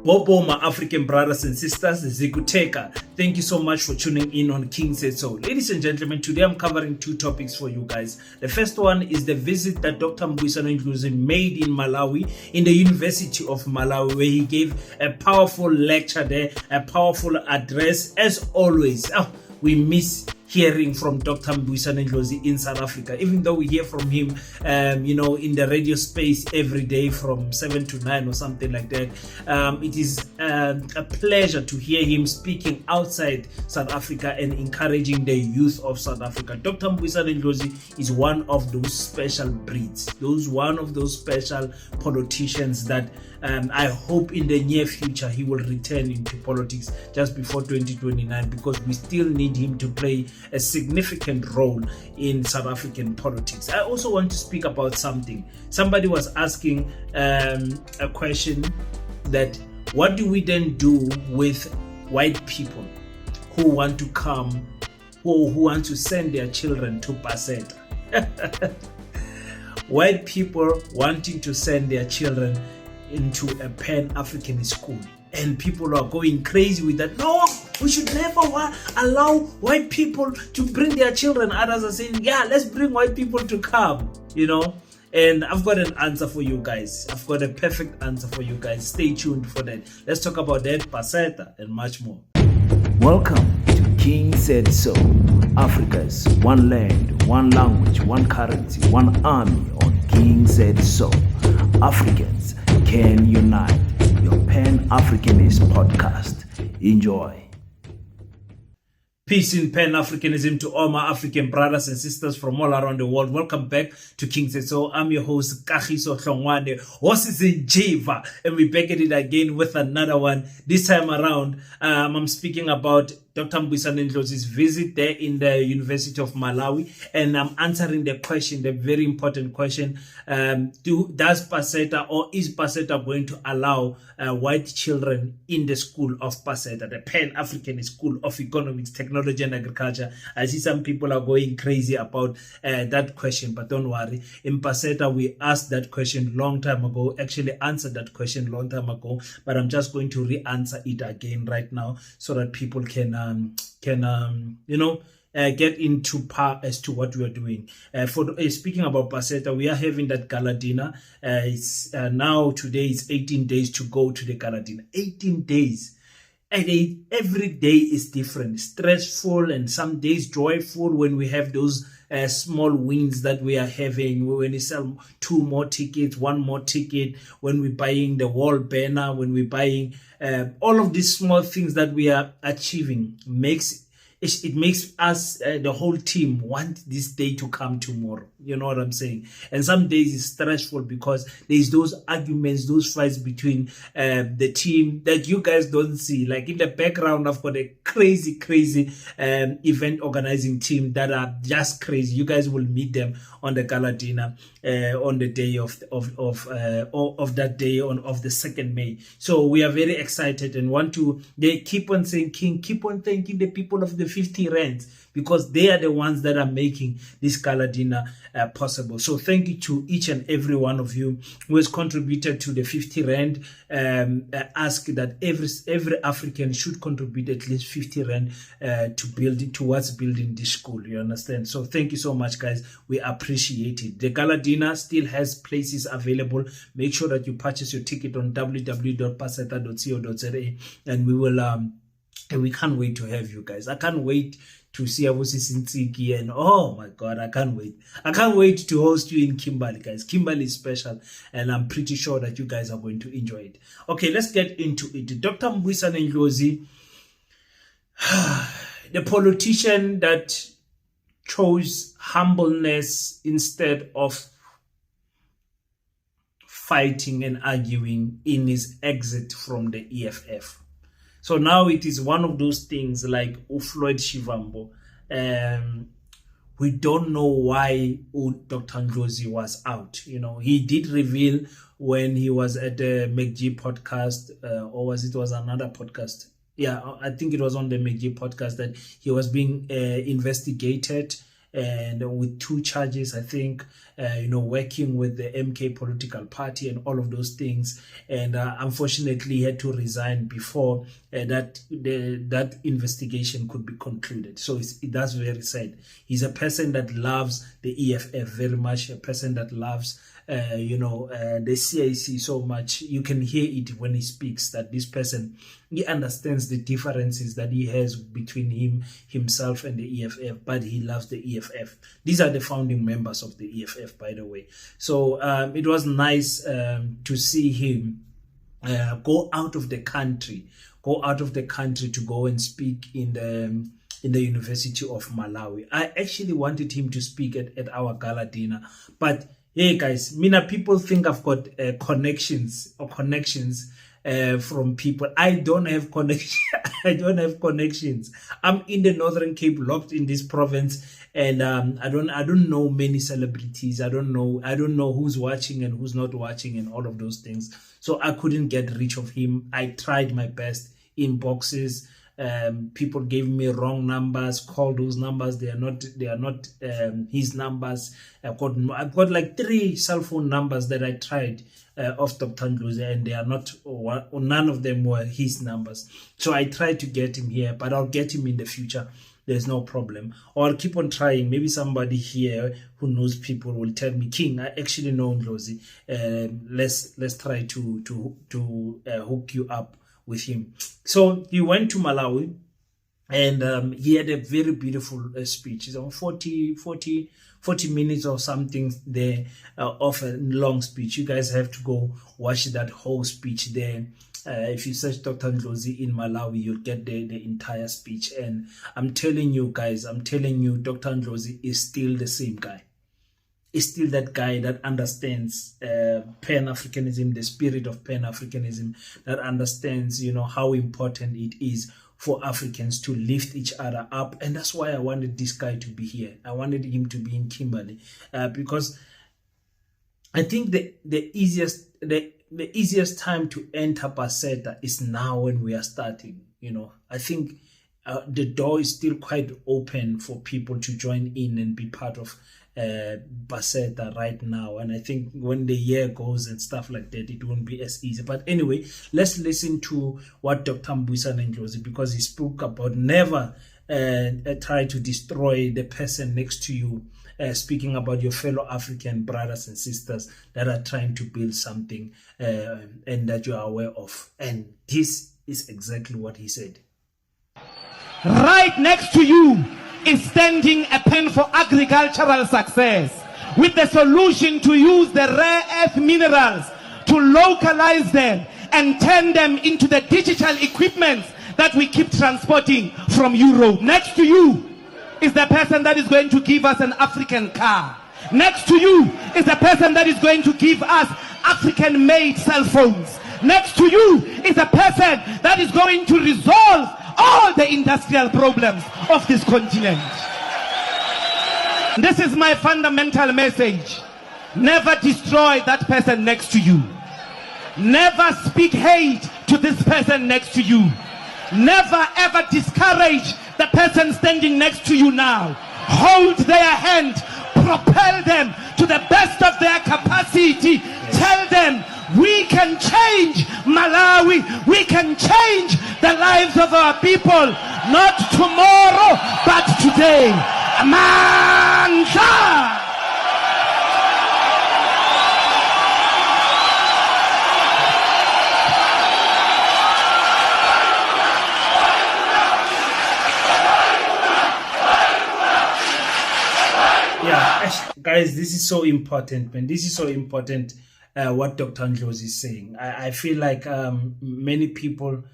Bobo, my African brothers and sisters, Zikuteka. Thank you so much for tuning in on King Said So. Ladies and gentlemen, today I'm covering two topics for you guys. The first one is the visit that Dr. Ndlozi made in Malawi, in the University of Malawi, where he gave a powerful lecture there, a powerful address. As always, we miss hearing from Dr. Ndlozi in South Africa, even though we hear from him, in the radio space every day from 7 to 9 or something like that. It is a pleasure to hear him speaking outside South Africa and encouraging the youth of South Africa. Dr. Ndlozi is one of those special breeds, one of those special politicians that I hope in the near future he will return into politics just before 2029, because we still need him to play a significant role in South African politics. I also want to speak about something. Somebody was asking a question that what do we then do with white people who want to come, who want to send their children to Paseta? White people wanting to send their children into a Pan-African school, and people are going crazy with that. No, we should never allow white people to bring their children. Others are saying, yeah, let's bring white people to come, And I've got an answer for you guys. I've got a perfect answer for you guys. Stay tuned for that. Let's talk about that, Paseta, and much more. Welcome to King Said So, Africa's one land, one language, one currency, one army on King Said So. Africans can unite. Your Pan-Africanist podcast. Enjoy. Peace in Pan-Africanism to all my African brothers and sisters from all around the world. Welcome back to King Said So. I'm your host, Kagiso Hlongwane, Hosisi Jiva, and we're back at it again with another one. This time around, I'm speaking about Dr. Ndlozi's visit there in the University of Malawi, and I'm answering the question, the very important question, does Paseta, or is Paseta going to allow white children in the school of Paseta, the Pan-African School of Economics, Technology and Agriculture? I see some people are going crazy about that question, but don't worry. In Paseta, we asked that question long time ago, actually answered that question long time ago, but I'm just going to re-answer it again right now so that people can get into par as to what we are doing. Speaking about Paseta, we are having that gala dinner. It's now today it's 18 days to go to the gala dinner. 18 days. And every day is different, stressful, and some days joyful when we have those small wins that we are having, when we sell 2 more tickets, 1 more ticket, when we're buying the wall banner, when we're buying all of these small things that we are achieving makes us, the whole team, want this day to come tomorrow. You know what I'm saying? And some days it's stressful because there's those arguments, those fights between the team that you guys don't see. Like in the background, I've got a crazy event organizing team that are just crazy. You guys will meet them on the gala dinner on the day of that day of the 2nd May. So we are very excited and they keep on saying, King, keep on thanking the people of the 50 rands, because they are the ones that are making this gala dinner possible. So thank you to each and every one of you who has contributed to the 50 rand. Ask that every African should contribute at least 50 rand towards building this school. You understand? So thank you so much, guys. We appreciate it. The gala dinner still has places available. Make sure that you purchase your ticket on www.paseta.co.za, and we will we can't wait to have you guys. I can't wait to see Abusi Sintsiki, and oh my God, I can't wait. I can't wait to host you in Kimberley, guys. Kimberley is special, and I'm pretty sure that you guys are going to enjoy it. Okay, let's get into it. Dr. Ndlozi, the politician that chose humbleness instead of fighting and arguing in his exit from the EFF. So now it is one of those things like Floyd Shivambo. We don't know why Dr. Ndlozi was out. He did reveal when he was at the McG podcast, or was another podcast? Yeah, I think it was on the McG podcast that he was being investigated and with 2 charges, I think, working with the MK political party and all of those things. And unfortunately, he had to resign before that investigation could be concluded. So that's very sad. He's a person that loves the EFF very much, a person that loves the CIC so much. You can hear it when he speaks, that this person, he understands the differences that he has between himself and the EFF, but he loves the EFF. These are the founding members of the EFF, by the way. So it was nice to see him go out of the country to go and speak in the University of Malawi. I actually wanted him to speak at our gala dinner, but hey guys, people think I've got connections from people. I don't have connection. I don't have connections. I'm in the Northern Cape, locked in this province, and I don't know many celebrities. I don't know who's watching and who's not watching and all of those things. So I couldn't get reach of him. I tried my best, inboxes. People gave me wrong numbers. Call those numbers. They are not his numbers. I've got like 3 cell phone numbers that I tried of Dr. Ndlozi, and they are not. None of them were his numbers. So I tried to get him here, but I'll get him in the future. There's no problem. Or I'll keep on trying. Maybe somebody here who knows people will tell me, King, I actually know Ndlozi. Let's try to hook you up with him. So he went to Malawi, and he had a very beautiful speech. It's on 40 minutes or something there of a long speech. You guys have to go watch that whole speech there. If you search Dr. Ndlozi in Malawi, you'll get the entire speech. And I'm telling you guys, Dr. Ndlozi is still the same guy. Is still that guy that understands Pan-Africanism, the spirit of Pan-Africanism, that understands, how important it is for Africans to lift each other up. And that's why I wanted this guy to be here. I wanted him to be in Kimberley, because I think the easiest time to enter Paseta is now when we are starting. I think the door is still quite open for people to join in and be part of Paseta right now. And I think when the year goes and stuff like that, it won't be as easy. But anyway, let's listen to what Dr. Ndlozi, because he spoke about never try to destroy the person next to you, speaking about your fellow African brothers and sisters that are trying to build something and that you are aware of. And this is exactly what he said. Right next to you is standing a pen for agricultural success, with the solution to use the rare earth minerals, to localize them and turn them into the digital equipment that we keep transporting from Europe. Next to you is the person that is going to give us an African car. Next to you is the person that is going to give us African-made cell phones. Next to you is a person that is going to resolve all the industrial problems of this continent. This is my fundamental message. Never destroy that person next to you. Never speak hate to this person next to you. Never ever discourage the person standing next to you now. Hold their hand, propel them to the best of their capacity. Tell them, we can change Malawi. We can change the lives of our people, not tomorrow, but today. Amandla! Yeah, guys, this is so important, man. This is so important. What Dr. Ndlozi is saying. I feel like many people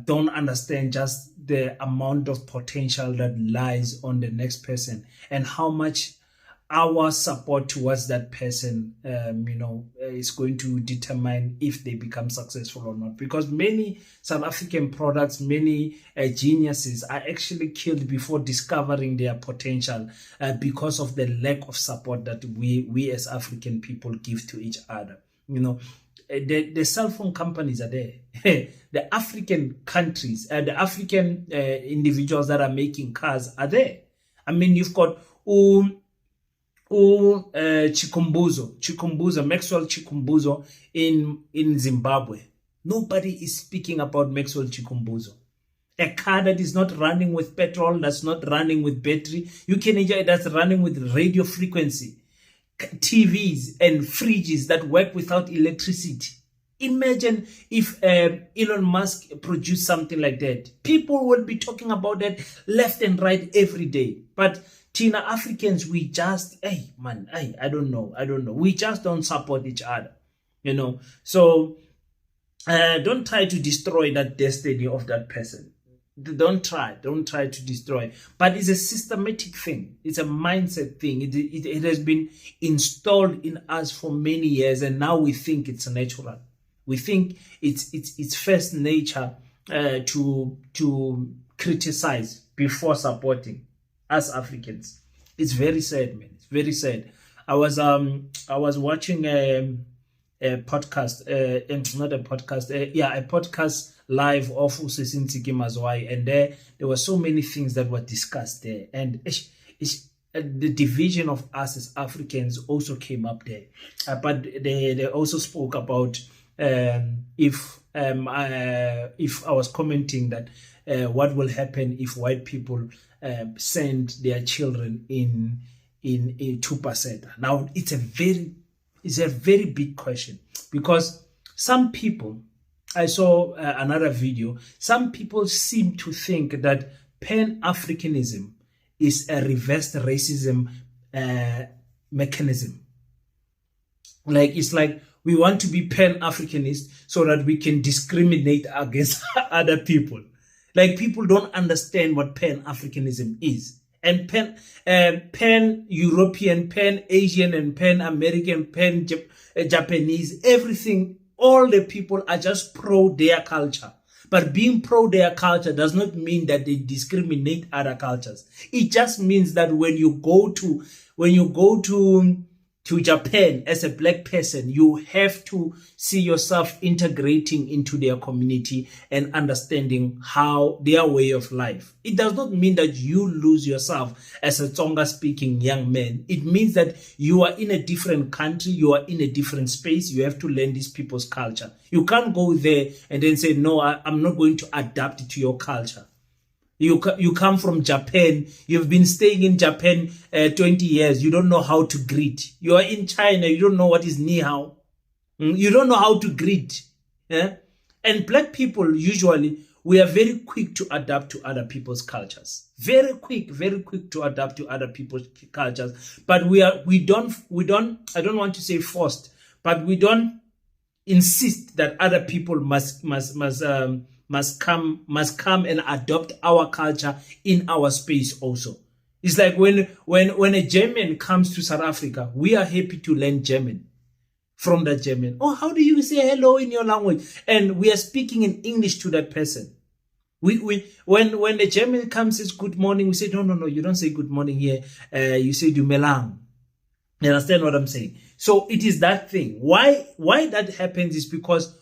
don't understand just the amount of potential that lies on the next person, and how much our support towards that person, is going to determine if they become successful or not. Because many South African products, many geniuses are actually killed before discovering their potential because of the lack of support that we as African people give to each other. The cell phone companies are there. The African countries, the African individuals that are making cars are there. I mean, you've got Chikumbuzo, Maxwell Chikumbuzo in Zimbabwe. Nobody is speaking about Maxwell Chikumbuzo. A car that is not running with petrol, that's not running with battery. You can enjoy that's running with radio frequency. TVs and fridges that work without electricity. Imagine if Elon Musk produced something like that. People will be talking about that left and right every day. But Tina Africans, we just, I don't know. We just don't support each other, So don't try to destroy that destiny of that person. Don't try to destroy. But it's a systematic thing. It's a mindset thing. It has been installed in us for many years, and now we think it's natural. We think it's first nature to criticize before supporting as Africans. It's very sad, man. It's very sad. I was watching a podcast, not a podcast, a podcast live of Usesintsiki Mazwai, and there were so many things that were discussed there, and the division of us as Africans also came up there, but they also spoke about if I was commenting that what will happen if white people send their children in to Paseta. Now it's a very big question, because some people, I saw another video, some people seem to think that Pan-Africanism is a reverse racism mechanism. It's like we want to be Pan-Africanist so that we can discriminate against other people. Like, people don't understand what Pan-Africanism is. And Pan-European, Pan-Asian, and Pan-American, Pan-Japanese, everything, all the people are just pro their culture. But being pro their culture does not mean that they discriminate other cultures. It just means that when you go to Japan as a black person, you have to see yourself integrating into their community and understanding how their way of life. It does not mean that you lose yourself as a Tsonga speaking young man. It means that you are in a different country, you are in a different space, you have to learn these people's culture. You can't go there and then say, no, I'm not going to adapt to your culture. You come from Japan. You've been staying in Japan 20 years. You don't know how to greet. You are in China. You don't know what is ni hao. You don't know how to greet. Yeah? And black people, usually, we are very quick to adapt to other people's cultures. Very quick to adapt to other people's cultures. But I don't want to say forced, but we don't insist that other people must come and adopt our culture in our space also. It's like when a German comes to South Africa, we are happy to learn German from that German. Oh, how do you say hello in your language? And we are speaking in English to that person. When the German comes says good morning, we say no, you don't say good morning here. You say dumelang. You understand what I'm saying? So it is that thing. Why that happens is because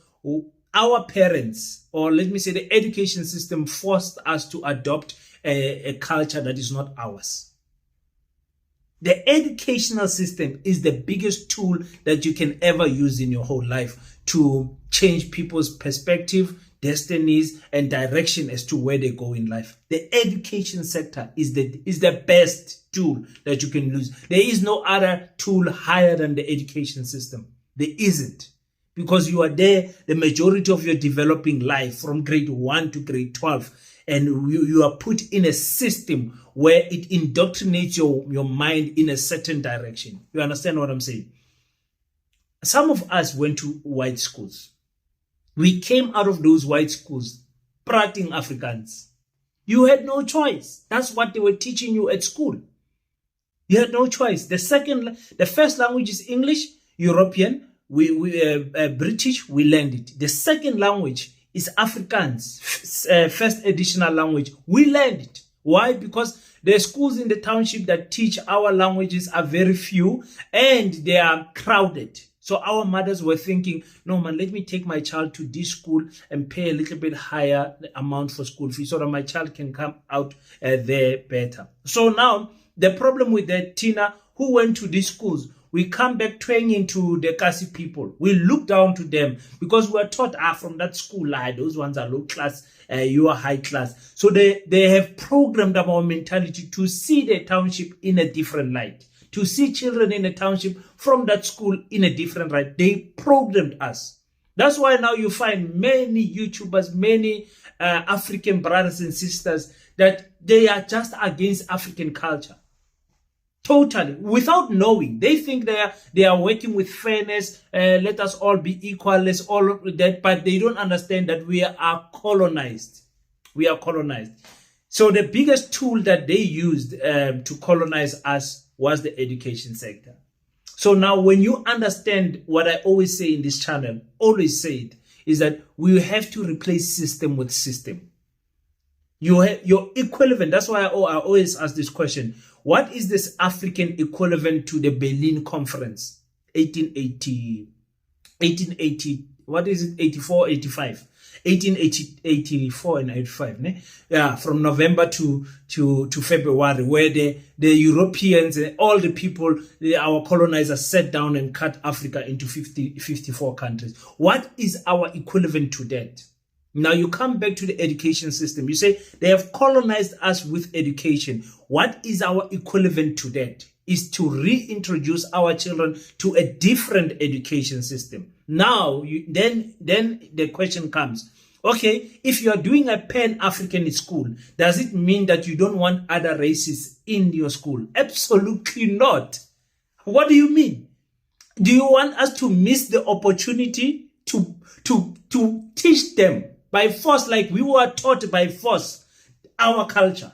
our parents, or let me say the education system, forced us to adopt a culture that is not ours. The educational system is the biggest tool that you can ever use in your whole life to change people's perspective, destinies, and direction as to where they go in life. The education sector is the best tool that you can use. There is no other tool higher than the education system. There isn't. Because you are there the majority of your developing life from grade 1 to grade 12. And you are put in a system where it indoctrinates your mind in a certain direction. You understand what I'm saying? Some of us went to white schools. We came out of those white schools prating Afrikaans. You had no choice. That's what they were teaching you at school. You had no choice. The first language is English, European. British, we learned it. The second language is Afrikaans, first additional language. We learned it. Why? Because the schools in the township that teach our languages are very few and they are crowded. So our mothers were thinking, no man, let me take my child to this school and pay a little bit higher amount for school fees so that my child can come out there better. So now The problem with that, Tina, who went to these schools, we come back twanging to the Kasi people. We look down to them because we are taught, from that school, those ones are low class, you are high class. So they have programmed our mentality to see the township in a different light, to see children in a township from that school in a different light. They programmed us. That's why now you find many YouTubers, many African brothers and sisters, that they are just against African culture. Totally, without knowing. They think they are working with fairness, let us all be equal, let's all that, but they don't understand that we are colonized. We are colonized. So the biggest tool that they used to colonize us was the education sector. So now when you understand what I always say in this channel, always say it, is that we have to replace system with system. Your equivalent, that's why I always ask this question. What is this African equivalent to the Berlin Conference? 1880, what is it? 84, 85. 1884 and 85, ne? Yeah, from November to February, where the Europeans and all the people, our colonizers sat down and cut Africa into 54 countries. What is our equivalent to that? Now you come back to the education system. You say they have colonized us with education. What is our equivalent to that? Is to reintroduce our children to a different education system. Now, then the question comes, okay, if you are doing a Pan-African school, does it mean that you don't want other races in your school? Absolutely not. What do you mean? Do you want us to miss the opportunity to teach them by force, like we were taught by force, our culture?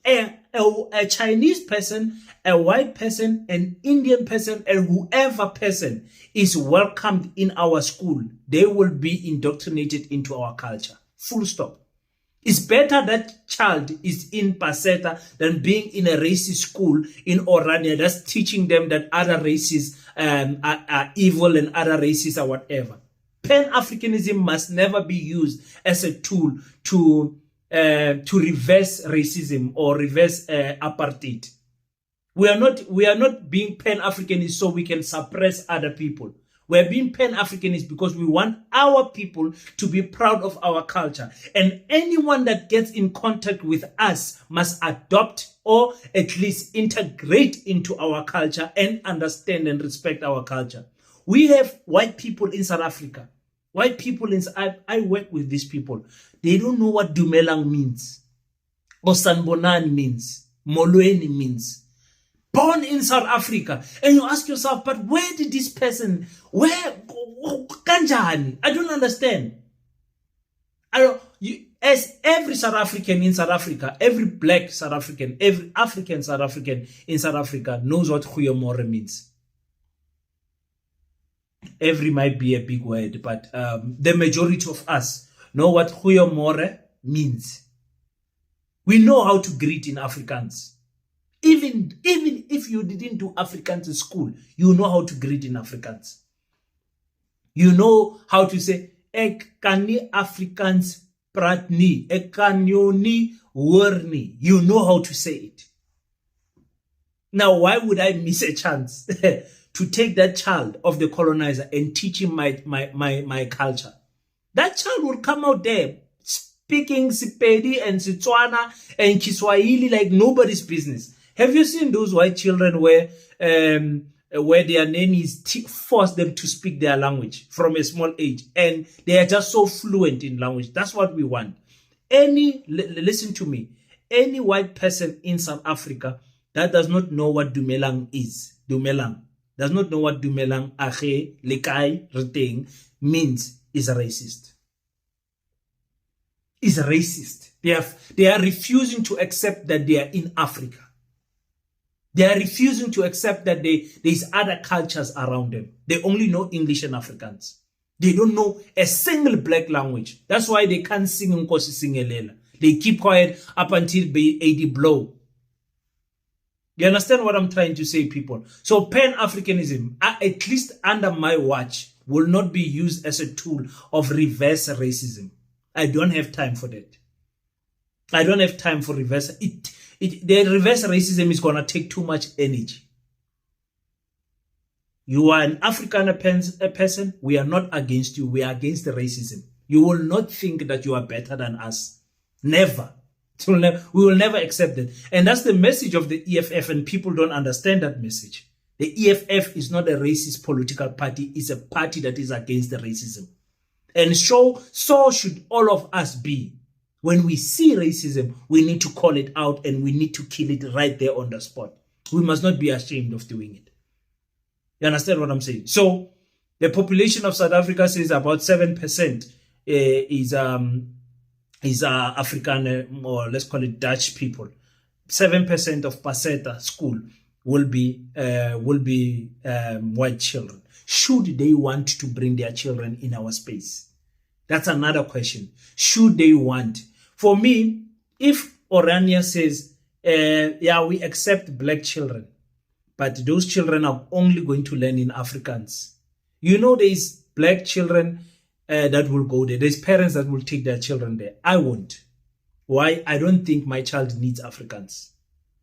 A Chinese person, a white person, an Indian person, and whoever person is welcomed in our school, they will be indoctrinated into our culture. Full stop. It's better that child is in Paseta than being in a racist school in Orania that's teaching them that other races are evil and other races are whatever. Pan-Africanism must never be used as a tool to reverse racism or reverse apartheid. We are not being Pan-Africanist so we can suppress other people. We're being Pan-Africanist because we want our people to be proud of our culture. And anyone that gets in contact with us must adopt or at least integrate into our culture and understand and respect our culture. We have white people in South Africa. White people I work with these people. They don't know what Dumelang means, or Sanbonani means, Molweni means. Born in South Africa, and you ask yourself, but where did this person? Kanjani? I don't understand. As every South African in South Africa, every black South African, every African South African in South Africa knows what Khuyomore means. Every might be a big word, but the majority of us know what Khuyomore means. We know how to greet in Afrikaans. Even if you didn't do Afrikaans in school, you know how to greet in Afrikaans. You know how to say, ek kan nie Afrikaans praat nie, ek kan jou nie hoor nie. You know how to say it. Now, why would I miss a chance to take that child of the colonizer and teach him my culture? That child will come out there speaking Sepedi and Setswana and Kiswahili like nobody's business. Have you seen those white children where their nannies force them to speak their language from a small age and they are just so fluent in language? That's what we want. Listen to me, any white person in South Africa that does not know what Dumelang is, does not know what Dumelang, Ache, Lekai, Reteng means, is racist. Is racist. They are refusing to accept that they are in Africa. They are refusing to accept that there's other cultures around them. They only know English and Afrikaans. They don't know a single black language. That's why they can't sing Nkosi Singelela. They keep quiet up until they blow. You understand what I'm trying to say, people? So Pan-Africanism, at least under my watch, will not be used as a tool of reverse racism. I don't have time for that. I don't have time for reverse. The reverse racism is going to take too much energy. You are an African person. We are not against you. We are against the racism. You will not think that you are better than us. Never. We will never accept that. And that's the message of the EFF, and people don't understand that message. The EFF is not a racist political party. It's a party that is against the racism. And so should all of us be. When we see racism, we need to call it out and we need to kill it right there on the spot. We must not be ashamed of doing it. You understand what I'm saying? So the population of South Africa says about 7% is African, or let's call it Dutch people. 7% of Paseta school will be white children. Should they want to bring their children in our space? That's another question. Should they want? For me, if Orania says, yeah, we accept black children, but those children are only going to learn in Afrikaans. You know, there's black children that will go there. There's parents that will take their children there. I won't. Why? I don't think my child needs Afrikaans.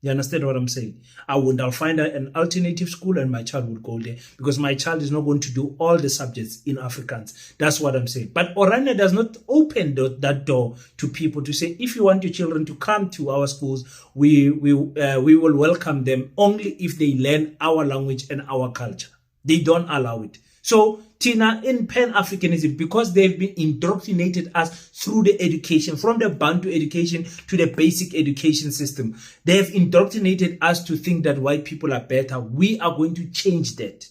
You understand what I'm saying? I won't. I'll find an alternative school and my child will go there, because my child is not going to do all the subjects in Afrikaans. That's what I'm saying. But Orania does not open that door to people to say, if you want your children to come to our schools, we will welcome them only if they learn our language and our culture. They don't allow it. So, Tina, in Pan-Africanism, because they've been indoctrinated us through the education, from the Bantu education to the basic education system, they've indoctrinated us to think that white people are better. We are going to change that.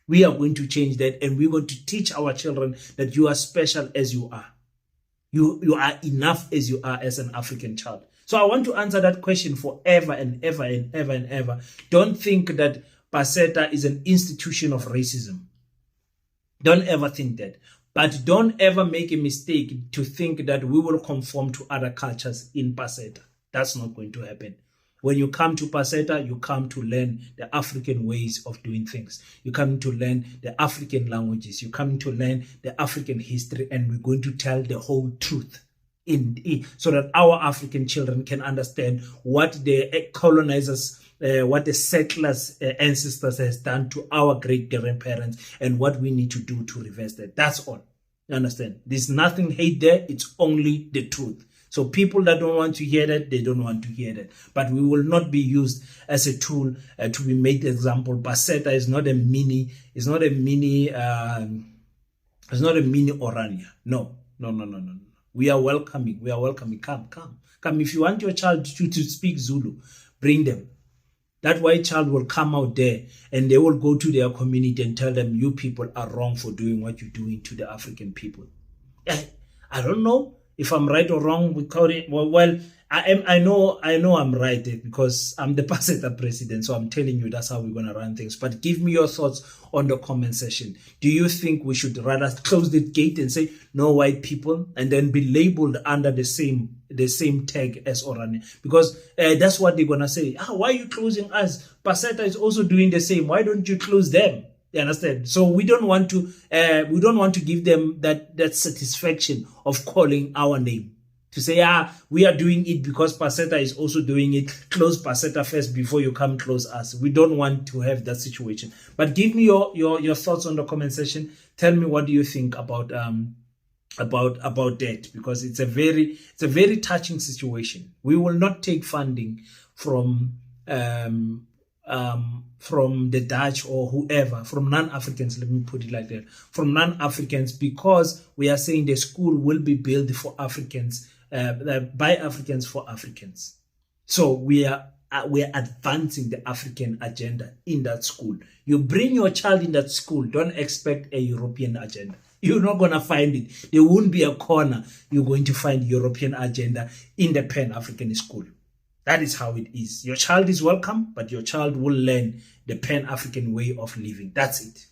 We are going to change that, and we're going to teach our children that you are special as you are. You are enough as you are as an African child. So I want to answer that question forever and ever and ever and ever. Don't think that Paseta is an institution of racism. Don't ever think that. But don't ever make a mistake to think that we will conform to other cultures in Paseta. That's not going to happen. When you come to Paseta, you come to learn the African ways of doing things. You come to learn the African languages. You come to learn the African history, and we're going to tell the whole truth so that our African children can understand what the colonizers, what the settlers' ancestors has done to our great-grandparents, and what we need to do to reverse that. That's all. You understand? There's nothing hate there. It's only the truth. So people that don't want to hear that, they don't want to hear that. But we will not be used as a tool to be made example. Paseta is not a mini. It's not a mini Orania. No. We are welcoming. Come. If you want your child to speak Zulu, bring them. That white child will come out there and they will go to their community and tell them, you people are wrong for doing what you're doing to the African people. I don't know if I'm right or wrong with it. Well, I know I'm right because I'm the Paseta president, so I'm telling you that's how we're gonna run things. But give me your thoughts on the comment section. Do you think we should rather close the gate and say no white people, and then be labeled under the same tag as Orania? Because that's what they're gonna say. Why are you closing us? Paseta is also doing the same. Why don't you close them? You understand? So we don't want to give them that satisfaction of calling our name. To say, we are doing it because Paseta is also doing it. Close Paseta first before you come close us. We don't want to have that situation. But give me your thoughts on the comment section. Tell me, what do you think about that? Because it's a very touching situation. We will not take funding from the Dutch or whoever, from non-Africans, let me put it like that, from non-Africans, because we are saying the school will be built for Africans, by Africans for Africans. So we are advancing the African agenda in that school. You bring your child in that school, don't expect a European agenda. You're not going to find it. There won't be a corner you're going to find European agenda in the Pan-African school. That is how it is. Your child is welcome, but your child will learn the Pan-African way of living. That's it.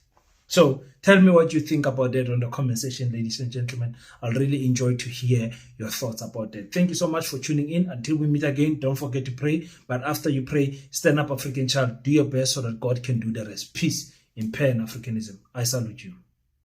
So tell me what you think about that on the comment section, ladies and gentlemen. I'll really enjoy to hear your thoughts about that. Thank you so much for tuning in. Until we meet again, don't forget to pray. But after you pray, stand up, African child. Do your best so that God can do the rest. Peace in Pan-Africanism. I salute you.